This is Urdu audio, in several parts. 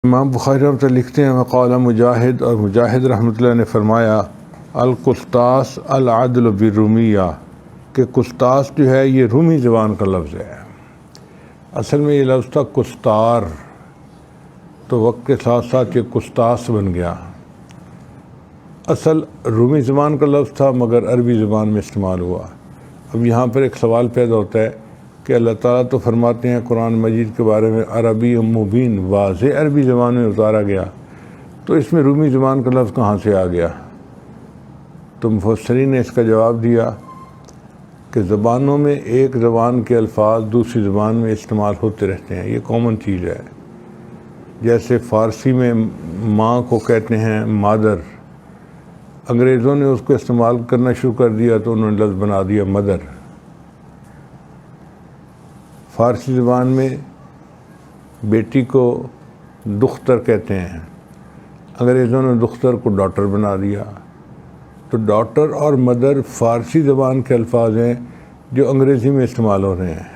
امام بخاری رحمۃ اللہ لکھتے ہیں وقال مجاہد، اور مجاہد رحمۃ اللہ نے فرمایا القسطاس العدل بالرومیہ، کہ قسطاس جو ہے یہ رومی زبان کا لفظ ہے۔ اصل میں یہ لفظ تھا کستار، تو وقت کے ساتھ ساتھ یہ قسطاس بن گیا۔ اصل رومی زبان کا لفظ تھا مگر عربی زبان میں استعمال ہوا۔ اب یہاں پر ایک سوال پیدا ہوتا ہے کہ اللہ تعالیٰ تو فرماتے ہیں قرآن مجید کے بارے میں عربی مبین، واضح عربی زبان میں اتارا گیا، تو اس میں رومی زبان کا لفظ کہاں سے آ گیا؟ تو مفسرین نے اس کا جواب دیا کہ زبانوں میں ایک زبان کے الفاظ دوسری زبان میں استعمال ہوتے رہتے ہیں، یہ کامن چیز ہے۔ جیسے فارسی میں ماں کو کہتے ہیں مادر، انگریزوں نے اس کو استعمال کرنا شروع کر دیا تو انہوں نے لفظ بنا دیا مدر۔ فارسی زبان میں بیٹی کو دختر کہتے ہیں، انگریزوں نے دختر کو ڈاٹر بنا دیا۔ تو ڈاٹر اور مدر فارسی زبان کے الفاظ ہیں جو انگریزی میں استعمال ہو رہے ہیں۔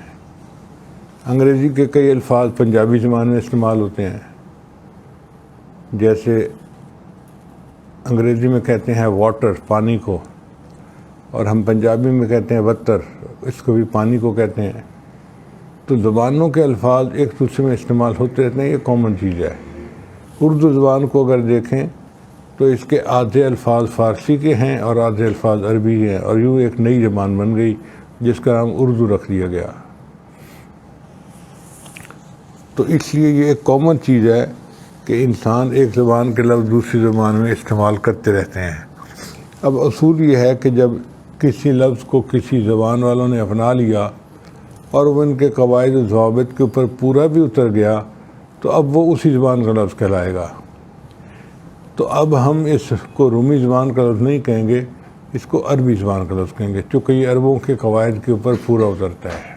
انگریزی کے کئی الفاظ پنجابی زبان میں استعمال ہوتے ہیں، جیسے انگریزی میں کہتے ہیں واٹر، پانی کو، اور ہم پنجابی میں کہتے ہیں وتر، اس کو بھی پانی کو کہتے ہیں۔ تو زبانوں کے الفاظ ایک دوسرے میں استعمال ہوتے رہتے ہیں، یہ کامن چیز ہے۔ اردو زبان کو اگر دیکھیں تو اس کے آدھے الفاظ فارسی کے ہیں اور آدھے الفاظ عربی ہیں، اور یوں ایک نئی زبان بن گئی جس کا نام اردو رکھ دیا گیا۔ تو اس لیے یہ ایک کامن چیز ہے کہ انسان ایک زبان کے لفظ دوسری زبان میں استعمال کرتے رہتے ہیں۔ اب اصول یہ ہے کہ جب کسی لفظ کو کسی زبان والوں نے اپنا لیا اور وہ ان کے قواعد و ضوابط کے اوپر پورا بھی اتر گیا تو اب وہ اسی زبان کا لفظ کہلائے گا۔ تو اب ہم اس کو رومی زبان کا لفظ نہیں کہیں گے، اس کو عربی زبان کا لفظ کہیں گے، چونکہ یہ عربوں کے قواعد کے اوپر پورا اترتا ہے۔